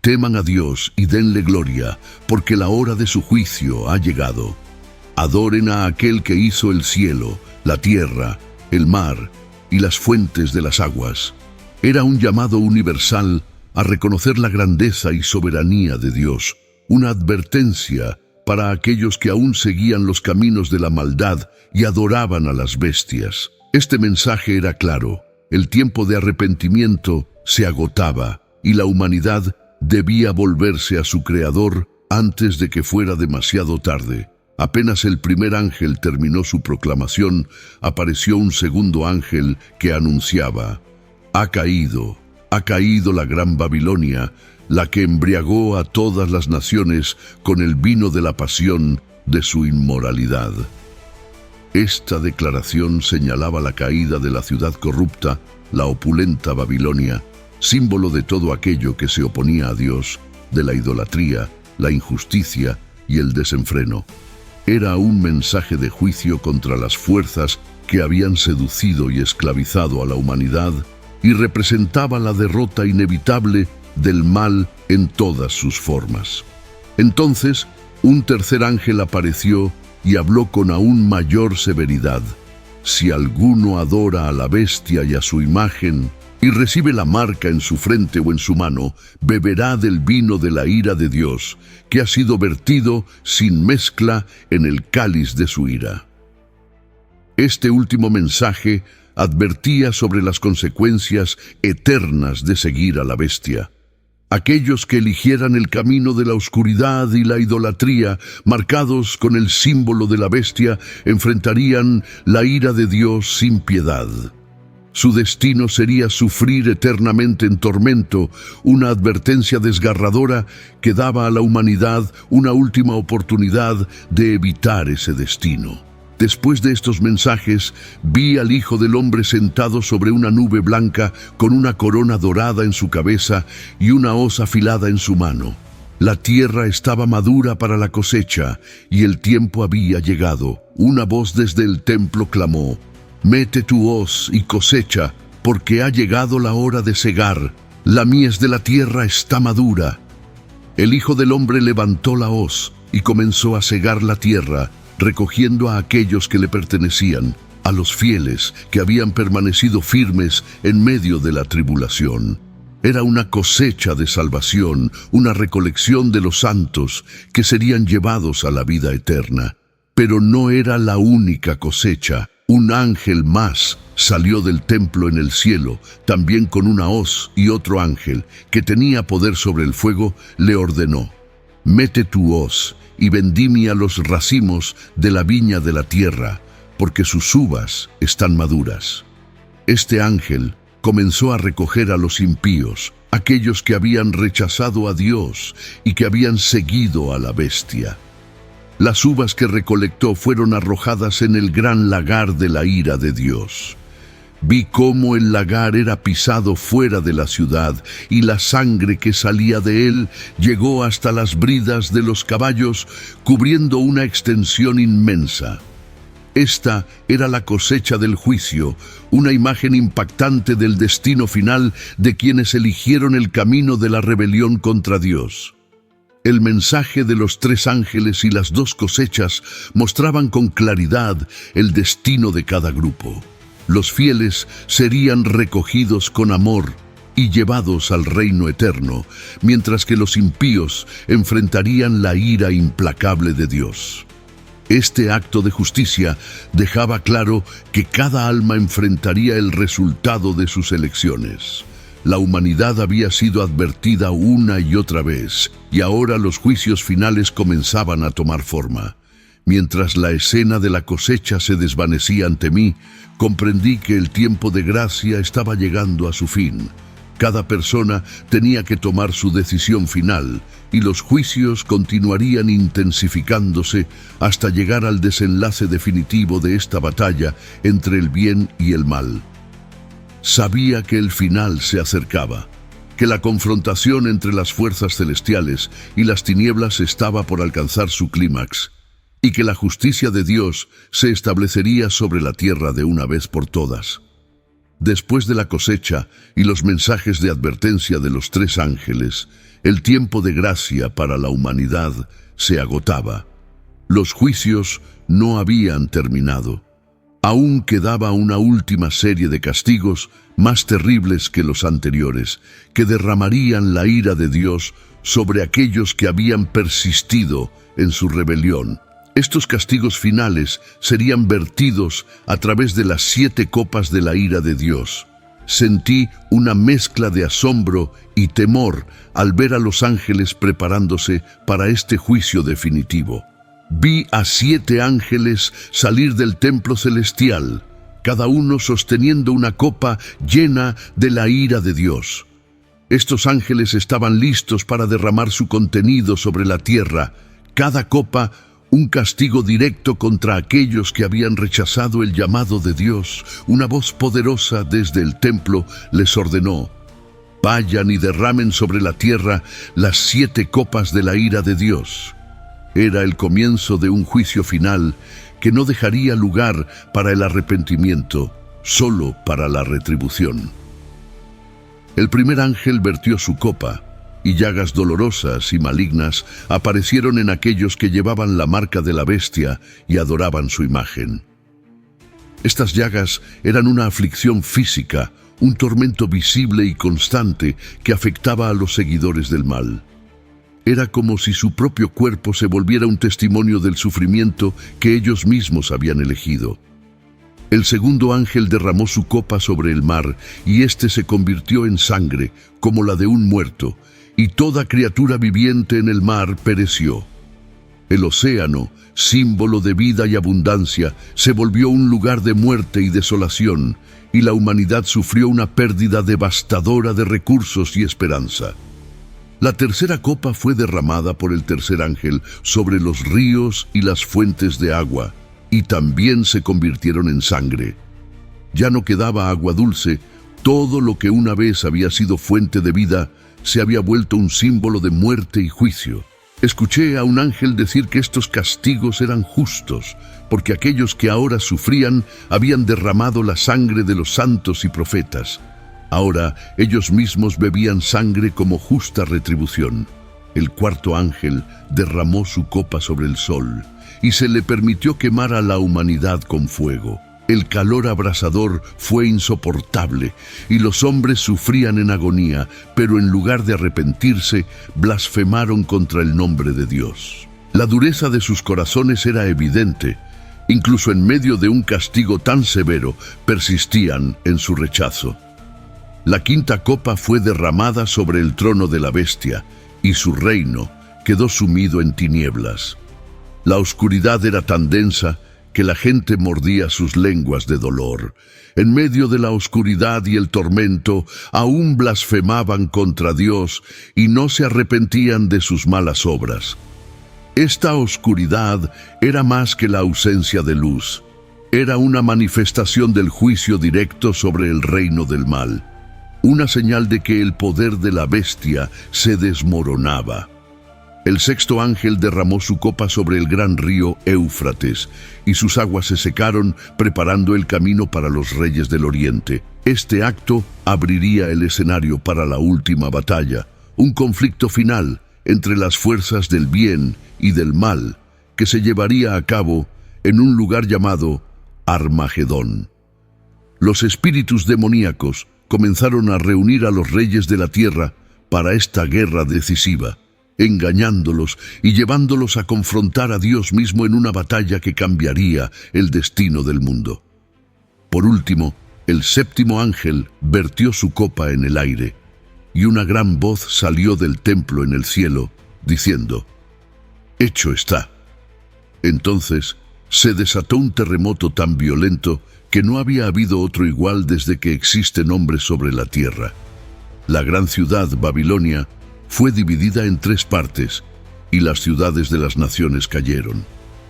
«Teman a Dios y denle gloria, porque la hora de su juicio ha llegado. Adoren a aquel que hizo el cielo, la tierra, el mar y las fuentes de las aguas». Era un llamado universal a reconocer la grandeza y soberanía de Dios, una advertencia para aquellos que aún seguían los caminos de la maldad y adoraban a las bestias. Este mensaje era claro: el tiempo de arrepentimiento se agotaba y la humanidad debía volverse a su Creador antes de que fuera demasiado tarde. Apenas el primer ángel terminó su proclamación, apareció un segundo ángel que anunciaba: ha caído la gran Babilonia, la que embriagó a todas las naciones con el vino de la pasión de su inmoralidad. Esta declaración señalaba la caída de la ciudad corrupta, la opulenta Babilonia, símbolo de todo aquello que se oponía a Dios, de la idolatría, la injusticia y el desenfreno. Era un mensaje de juicio contra las fuerzas que habían seducido y esclavizado a la humanidad, y representaba la derrota inevitable del mal en todas sus formas. Entonces, un tercer ángel apareció y habló con aún mayor severidad: si alguno adora a la bestia y a su imagen, y recibe la marca en su frente o en su mano, beberá del vino de la ira de Dios, que ha sido vertido sin mezcla en el cáliz de su ira. Este último mensaje advertía sobre las consecuencias eternas de seguir a la bestia. Aquellos que eligieran el camino de la oscuridad y la idolatría, marcados con el símbolo de la bestia, enfrentarían la ira de Dios sin piedad. Su destino sería sufrir eternamente en tormento, una advertencia desgarradora que daba a la humanidad una última oportunidad de evitar ese destino. Después de estos mensajes, vi al Hijo del Hombre sentado sobre una nube blanca con una corona dorada en su cabeza y una hoz afilada en su mano. La tierra estaba madura para la cosecha y el tiempo había llegado. Una voz desde el templo clamó: «Mete tu hoz y cosecha, porque ha llegado la hora de segar. La mies de la tierra está madura». El Hijo del Hombre levantó la hoz y comenzó a segar la tierra, recogiendo a aquellos que le pertenecían, a los fieles que habían permanecido firmes en medio de la tribulación. Era una cosecha de salvación, una recolección de los santos que serían llevados a la vida eterna. Pero no era la única cosecha. Un ángel más salió del templo en el cielo, también con una hoz, y otro ángel, que tenía poder sobre el fuego, le ordenó: «Mete tu hoz y vendimia los racimos de la viña de la tierra, porque sus uvas están maduras». Este ángel comenzó a recoger a los impíos, aquellos que habían rechazado a Dios y que habían seguido a la bestia. Las uvas que recolectó fueron arrojadas en el gran lagar de la ira de Dios. Vi cómo el lagar era pisado fuera de la ciudad, y la sangre que salía de él llegó hasta las bridas de los caballos, cubriendo una extensión inmensa. Esta era la cosecha del juicio, una imagen impactante del destino final de quienes eligieron el camino de la rebelión contra Dios. El mensaje de los 3 ángeles y las 2 cosechas mostraban con claridad el destino de cada grupo. Los fieles serían recogidos con amor y llevados al reino eterno, mientras que los impíos enfrentarían la ira implacable de Dios. Este acto de justicia dejaba claro que cada alma enfrentaría el resultado de sus elecciones. La humanidad había sido advertida una y otra vez, y ahora los juicios finales comenzaban a tomar forma. Mientras la escena de la cosecha se desvanecía ante mí, comprendí que el tiempo de gracia estaba llegando a su fin. Cada persona tenía que tomar su decisión final, y los juicios continuarían intensificándose hasta llegar al desenlace definitivo de esta batalla entre el bien y el mal. Sabía que el final se acercaba, que la confrontación entre las fuerzas celestiales y las tinieblas estaba por alcanzar su clímax, y que la justicia de Dios se establecería sobre la tierra de una vez por todas. Después de la cosecha y los mensajes de advertencia de los 3 ángeles, el tiempo de gracia para la humanidad se agotaba. Los juicios no habían terminado. Aún quedaba una última serie de castigos más terribles que los anteriores, que derramarían la ira de Dios sobre aquellos que habían persistido en su rebelión. Estos castigos finales serían vertidos a través de las 7 copas de la ira de Dios. Sentí una mezcla de asombro y temor al ver a los ángeles preparándose para este juicio definitivo. Vi a 7 ángeles salir del templo celestial, cada uno sosteniendo una copa llena de la ira de Dios. Estos ángeles estaban listos para derramar su contenido sobre la tierra, cada copa un castigo directo contra aquellos que habían rechazado el llamado de Dios. Una voz poderosa desde el templo les ordenó: vayan y derramen sobre la tierra las 7 copas de la ira de Dios. Era el comienzo de un juicio final que no dejaría lugar para el arrepentimiento, solo para la retribución. El primer ángel vertió su copa, y llagas dolorosas y malignas aparecieron en aquellos que llevaban la marca de la bestia y adoraban su imagen. Estas llagas eran una aflicción física, un tormento visible y constante que afectaba a los seguidores del mal. Era como si su propio cuerpo se volviera un testimonio del sufrimiento que ellos mismos habían elegido. El segundo ángel derramó su copa sobre el mar, y éste se convirtió en sangre, como la de un muerto, y toda criatura viviente en el mar pereció. El océano, símbolo de vida y abundancia, se volvió un lugar de muerte y desolación, y la humanidad sufrió una pérdida devastadora de recursos y esperanza. La tercera copa fue derramada por el tercer ángel sobre los ríos y las fuentes de agua, y también se convirtieron en sangre. Ya no quedaba agua dulce, todo lo que una vez había sido fuente de vida se había vuelto un símbolo de muerte y juicio. Escuché a un ángel decir que estos castigos eran justos, porque aquellos que ahora sufrían habían derramado la sangre de los santos y profetas. Ahora ellos mismos bebían sangre como justa retribución. El cuarto ángel derramó su copa sobre el sol, y se le permitió quemar a la humanidad con fuego. El calor abrasador fue insoportable, y los hombres sufrían en agonía, pero en lugar de arrepentirse, blasfemaron contra el nombre de Dios. La dureza de sus corazones era evidente. Incluso en medio de un castigo tan severo, persistían en su rechazo. La quinta copa fue derramada sobre el trono de la bestia, y su reino quedó sumido en tinieblas. La oscuridad era tan densa que la gente mordía sus lenguas de dolor. En medio de la oscuridad y el tormento, aún blasfemaban contra Dios y no se arrepentían de sus malas obras. Esta oscuridad era más que la ausencia de luz. Era una manifestación del juicio directo sobre el reino del mal, una señal de que el poder de la bestia se desmoronaba. El sexto ángel derramó su copa sobre el gran río Éufrates, y sus aguas se secaron, preparando el camino para los reyes del oriente. Este acto abriría el escenario para la última batalla, un conflicto final entre las fuerzas del bien y del mal, que se llevaría a cabo en un lugar llamado Armagedón. Los espíritus demoníacos comenzaron a reunir a los reyes de la tierra para esta guerra decisiva. engañándolos y llevándolos a confrontar a Dios mismo en una batalla que cambiaría el destino del mundo. Por último, el séptimo ángel vertió su copa en el aire, y una gran voz salió del templo en el cielo, diciendo: «Hecho está». Entonces se desató un terremoto tan violento que no había habido otro igual desde que existen hombres sobre la tierra. La gran ciudad, Babilonia, fue dividida en 3 partes, y las ciudades de las naciones cayeron.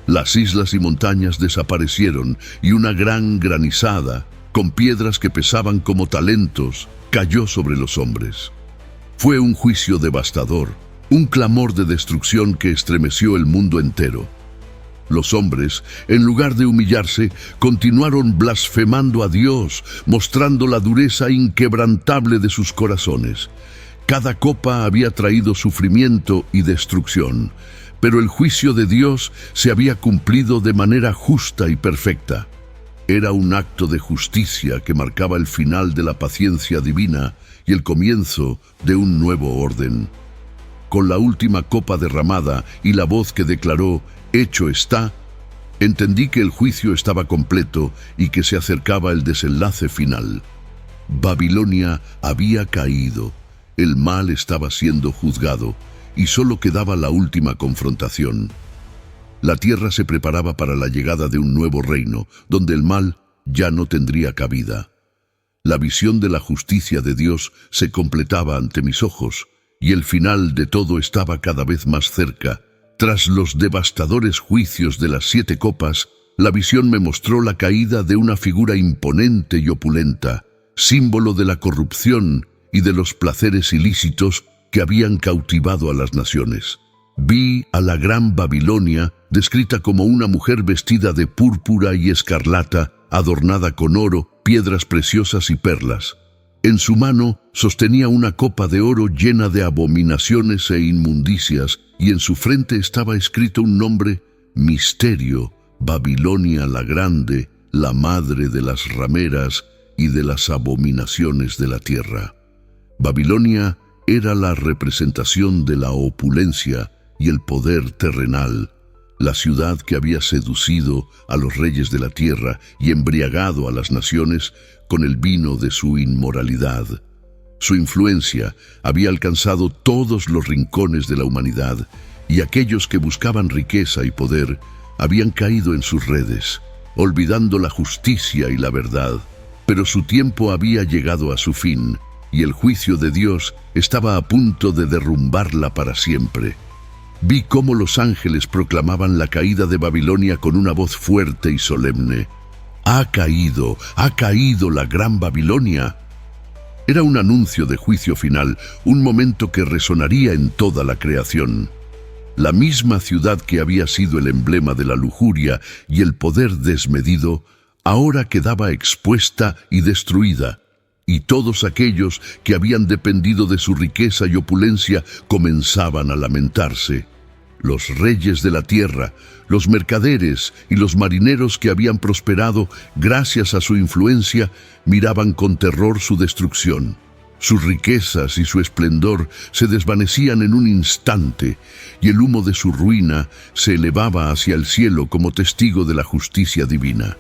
Las islas y montañas desaparecieron, y una gran granizada, con piedras que pesaban como talentos, cayó sobre los hombres. Fue un juicio devastador, un clamor de destrucción que estremeció el mundo entero. Los hombres, en lugar de humillarse, continuaron blasfemando a Dios, mostrando la dureza inquebrantable de sus corazones. Cada copa había traído sufrimiento y destrucción, pero el juicio de Dios se había cumplido de manera justa y perfecta. Era un acto de justicia que marcaba el final de la paciencia divina y el comienzo de un nuevo orden. Con la última copa derramada y la voz que declaró: «Hecho está», entendí que el juicio estaba completo y que se acercaba el desenlace final. Babilonia había caído, el mal estaba siendo juzgado y solo quedaba la última confrontación. La tierra se preparaba para la llegada de un nuevo reino, donde el mal ya no tendría cabida. La visión de la justicia de Dios se completaba ante mis ojos, y el final de todo estaba cada vez más cerca. Tras los devastadores juicios de las 7 copas, la visión me mostró la caída de una figura imponente y opulenta, símbolo de la corrupción y de los placeres ilícitos que habían cautivado a las naciones. Vi a la gran Babilonia descrita como una mujer vestida de púrpura y escarlata, adornada con oro, piedras preciosas y perlas. En su mano sostenía una copa de oro llena de abominaciones e inmundicias, y en su frente estaba escrito un nombre: Misterio, Babilonia la Grande, la madre de las rameras y de las abominaciones de la tierra. Babilonia era la representación de la opulencia y el poder terrenal, la ciudad que había seducido a los reyes de la tierra y embriagado a las naciones con el vino de su inmoralidad. Su influencia había alcanzado todos los rincones de la humanidad, y aquellos que buscaban riqueza y poder habían caído en sus redes, olvidando la justicia y la verdad. Pero su tiempo había llegado a su fin, y el juicio de Dios estaba a punto de derrumbarla para siempre. Vi cómo los ángeles proclamaban la caída de Babilonia con una voz fuerte y solemne. ¡Ha caído la gran Babilonia! Era un anuncio de juicio final, un momento que resonaría en toda la creación. La misma ciudad que había sido el emblema de la lujuria y el poder desmedido, ahora quedaba expuesta y destruida, y todos aquellos que habían dependido de su riqueza y opulencia comenzaban a lamentarse. Los reyes de la tierra, los mercaderes y los marineros que habían prosperado gracias a su influencia, miraban con terror su destrucción. Sus riquezas y su esplendor se desvanecían en un instante, y el humo de su ruina se elevaba hacia el cielo como testigo de la justicia divina.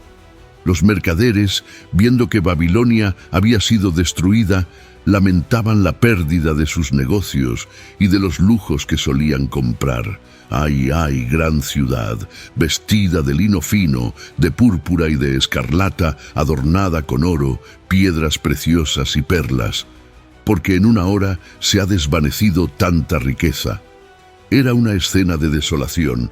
Los mercaderes, viendo que Babilonia había sido destruida, lamentaban la pérdida de sus negocios y de los lujos que solían comprar. ¡Ay, ay, gran ciudad, vestida de lino fino, de púrpura y de escarlata, adornada con oro, piedras preciosas y perlas! Porque en una hora se ha desvanecido tanta riqueza. Era una escena de desolación.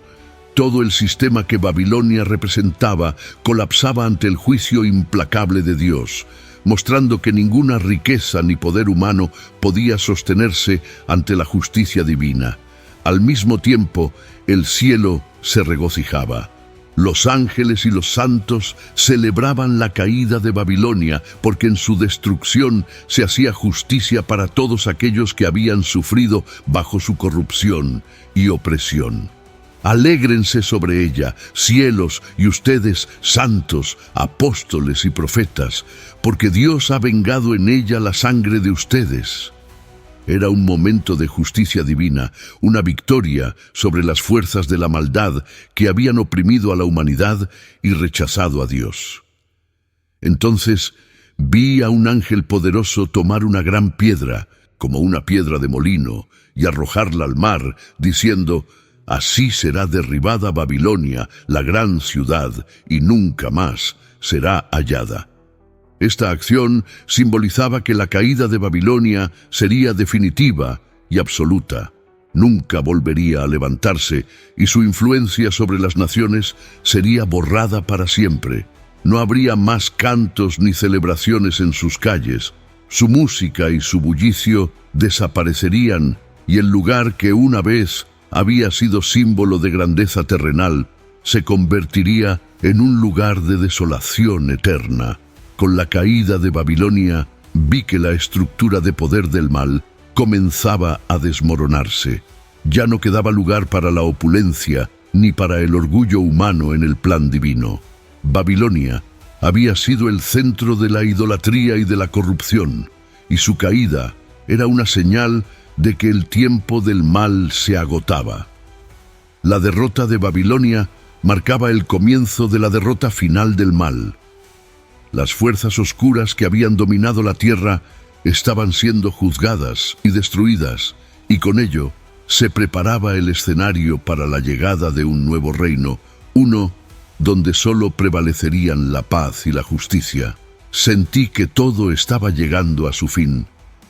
Todo el sistema que Babilonia representaba colapsaba ante el juicio implacable de Dios, mostrando que ninguna riqueza ni poder humano podía sostenerse ante la justicia divina. Al mismo tiempo, el cielo se regocijaba. Los ángeles y los santos celebraban la caída de Babilonia, porque en su destrucción se hacía justicia para todos aquellos que habían sufrido bajo su corrupción y opresión. Alégrense sobre ella, cielos, y ustedes, santos, apóstoles y profetas, porque Dios ha vengado en ella la sangre de ustedes. Era un momento de justicia divina, una victoria sobre las fuerzas de la maldad que habían oprimido a la humanidad y rechazado a Dios. Entonces vi a un ángel poderoso tomar una gran piedra, como una piedra de molino, y arrojarla al mar, diciendo: «Así será derribada Babilonia, la gran ciudad, y nunca más será hallada». Esta acción simbolizaba que la caída de Babilonia sería definitiva y absoluta. Nunca volvería a levantarse y su influencia sobre las naciones sería borrada para siempre. No habría más cantos ni celebraciones en sus calles. Su música y su bullicio desaparecerían y el lugar que una vez había sido símbolo de grandeza terrenal se convertiría en un lugar de desolación eterna. Con la caída de Babilonia, vi que la estructura de poder del mal comenzaba a desmoronarse. Ya no quedaba lugar para la opulencia ni para el orgullo humano en el plan divino. Babilonia había sido el centro de la idolatría y de la corrupción, y su caída era una señal de que el tiempo del mal se agotaba. La derrota de Babilonia marcaba el comienzo de la derrota final del mal. Las fuerzas oscuras que habían dominado la tierra estaban siendo juzgadas y destruidas, y con ello se preparaba el escenario para la llegada de un nuevo reino, uno donde solo prevalecerían la paz y la justicia. Sentí que todo estaba llegando a su fin,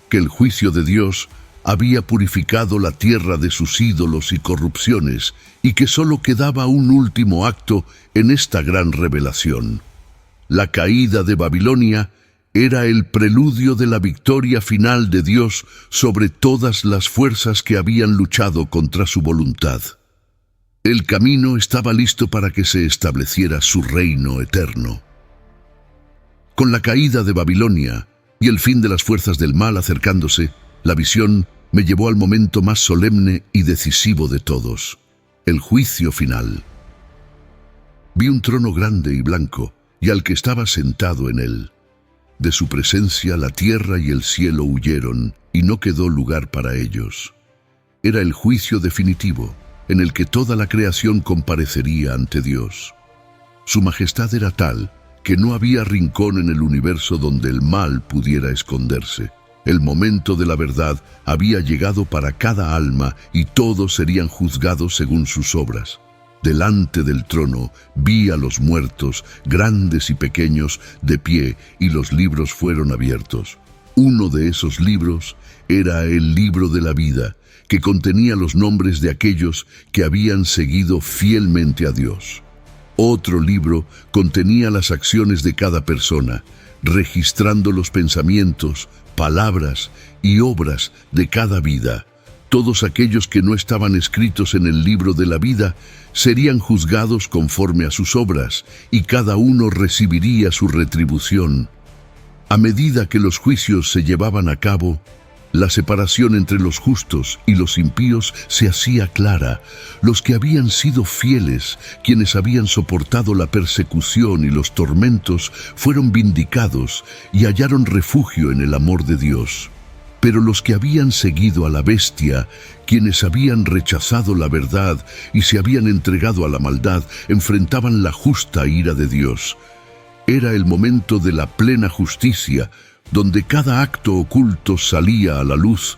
que el juicio de Dios había purificado la tierra de sus ídolos y corrupciones, y que solo quedaba un último acto en esta gran revelación. La caída de Babilonia era el preludio de la victoria final de Dios sobre todas las fuerzas que habían luchado contra su voluntad. El camino estaba listo para que se estableciera su reino eterno. Con la caída de Babilonia y el fin de las fuerzas del mal acercándose, la visión me llevó al momento más solemne y decisivo de todos, el juicio final. Vi un trono grande y blanco, y al que estaba sentado en él. De su presencia la tierra y el cielo huyeron, y no quedó lugar para ellos. Era el juicio definitivo, en el que toda la creación comparecería ante Dios. Su majestad era tal que no había rincón en el universo donde el mal pudiera esconderse. El momento de la verdad había llegado para cada alma y todos serían juzgados según sus obras. Delante del trono vi a los muertos, grandes y pequeños, de pie, y los libros fueron abiertos. Uno de esos libros era el libro de la vida, que contenía los nombres de aquellos que habían seguido fielmente a Dios. Otro libro contenía las acciones de cada persona, registrando los pensamientos, palabras y obras de cada vida. Todos aquellos que no estaban escritos en el libro de la vida serían juzgados conforme a sus obras, y cada uno recibiría su retribución. A medida que los juicios se llevaban a cabo, la separación entre los justos y los impíos se hacía clara. Los que habían sido fieles, quienes habían soportado la persecución y los tormentos, fueron vindicados y hallaron refugio en el amor de Dios. Pero los que habían seguido a la bestia, quienes habían rechazado la verdad y se habían entregado a la maldad, enfrentaban la justa ira de Dios. Era el momento de la plena justicia, donde cada acto oculto salía a la luz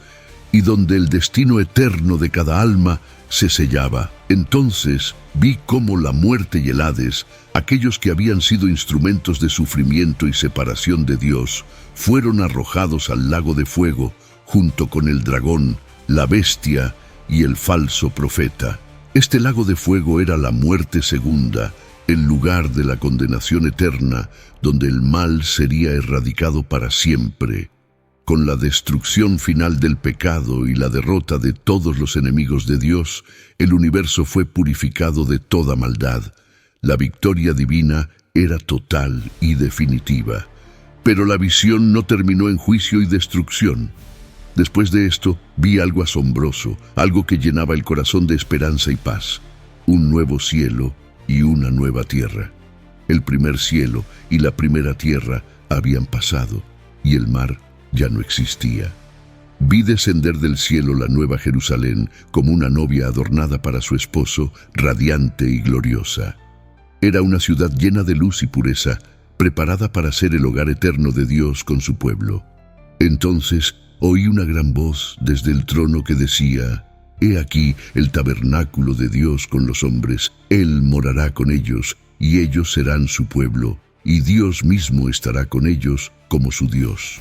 y donde el destino eterno de cada alma se sellaba. Entonces vi cómo la muerte y el Hades, aquellos que habían sido instrumentos de sufrimiento y separación de Dios, fueron arrojados al lago de fuego, junto con el dragón, la bestia y el falso profeta. Este lago de fuego era la muerte segunda, el lugar de la condenación eterna, donde el mal sería erradicado para siempre. Con la destrucción final del pecado y la derrota de todos los enemigos de Dios, el universo fue purificado de toda maldad. La victoria divina era total y definitiva. Pero la visión no terminó en juicio y destrucción. Después de esto, vi algo asombroso, algo que llenaba el corazón de esperanza y paz. Un nuevo cielo y una nueva tierra. El primer cielo y la primera tierra habían pasado, y el mar ya no existía. Vi descender del cielo la nueva Jerusalén como una novia adornada para su esposo, radiante y gloriosa. Era una ciudad llena de luz y pureza, preparada para ser el hogar eterno de Dios con su pueblo. Entonces oí una gran voz desde el trono que decía: «He aquí el tabernáculo de Dios con los hombres. Él morará con ellos, y ellos serán su pueblo, y Dios mismo estará con ellos como su Dios.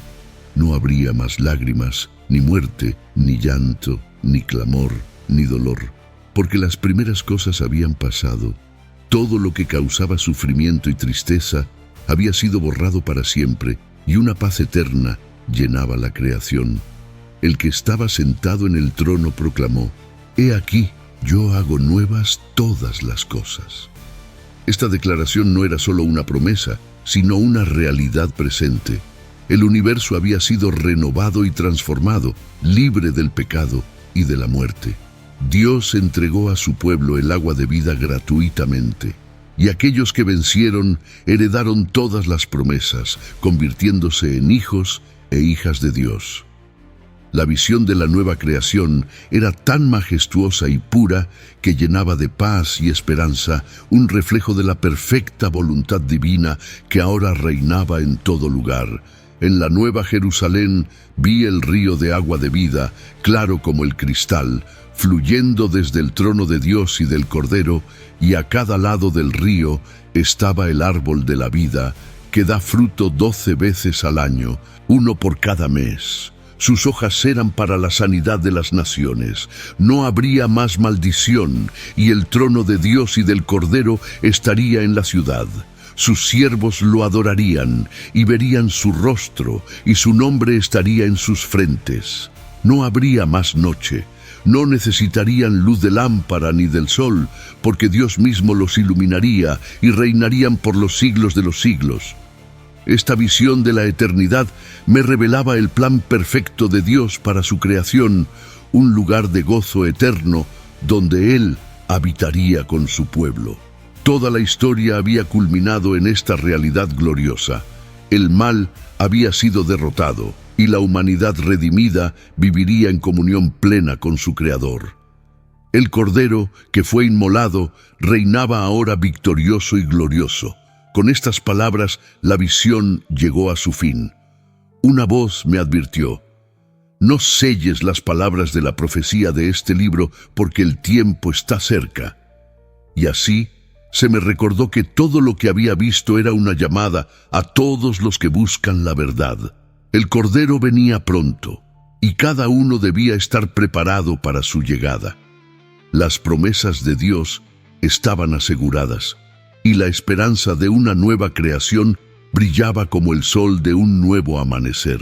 No habría más lágrimas, ni muerte, ni llanto, ni clamor, ni dolor, porque las primeras cosas habían pasado. Todo lo que causaba sufrimiento y tristeza había sido borrado para siempre, y una paz eterna llenaba la creación». El que estaba sentado en el trono proclamó: «He aquí, yo hago nuevas todas las cosas». Esta declaración no era solo una promesa, sino una realidad presente. El universo había sido renovado y transformado, libre del pecado y de la muerte. Dios entregó a su pueblo el agua de vida gratuitamente, y aquellos que vencieron heredaron todas las promesas, convirtiéndose en hijos e hijas de Dios. La visión de la nueva creación era tan majestuosa y pura que llenaba de paz y esperanza, un reflejo de la perfecta voluntad divina que ahora reinaba en todo lugar. En la nueva Jerusalén vi el río de agua de vida, claro como el cristal, fluyendo desde el trono de Dios y del Cordero, y a cada lado del río estaba el árbol de la vida, que da fruto 12 veces al año, uno por cada mes. Sus hojas eran para la sanidad de las naciones. No habría más maldición, y el trono de Dios y del Cordero estaría en la ciudad. Sus siervos lo adorarían, y verían su rostro, y su nombre estaría en sus frentes. No habría más noche. No necesitarían luz de lámpara ni del sol, porque Dios mismo los iluminaría, y reinarían por los siglos de los siglos. Esta visión de la eternidad me revelaba el plan perfecto de Dios para su creación, un lugar de gozo eterno donde Él habitaría con su pueblo. Toda la historia había culminado en esta realidad gloriosa. El mal había sido derrotado y la humanidad redimida viviría en comunión plena con su Creador. El Cordero, que fue inmolado, reinaba ahora victorioso y glorioso. Con estas palabras, la visión llegó a su fin. Una voz me advirtió: «No selles las palabras de la profecía de este libro, porque el tiempo está cerca». Y así se me recordó que todo lo que había visto era una llamada a todos los que buscan la verdad. El Cordero venía pronto, y cada uno debía estar preparado para su llegada. Las promesas de Dios estaban aseguradas, y la esperanza de una nueva creación brillaba como el sol de un nuevo amanecer.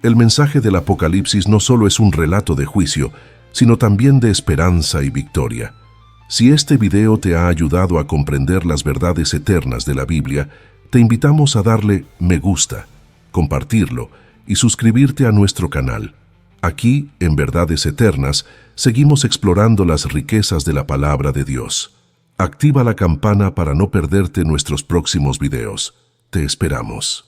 El mensaje del Apocalipsis no solo es un relato de juicio, sino también de esperanza y victoria. Si este video te ha ayudado a comprender las verdades eternas de la Biblia, te invitamos a darle me gusta, compartirlo y suscribirte a nuestro canal. Aquí, en Verdades Eternas, seguimos explorando las riquezas de la palabra de Dios. Activa la campana para no perderte nuestros próximos videos. Te esperamos.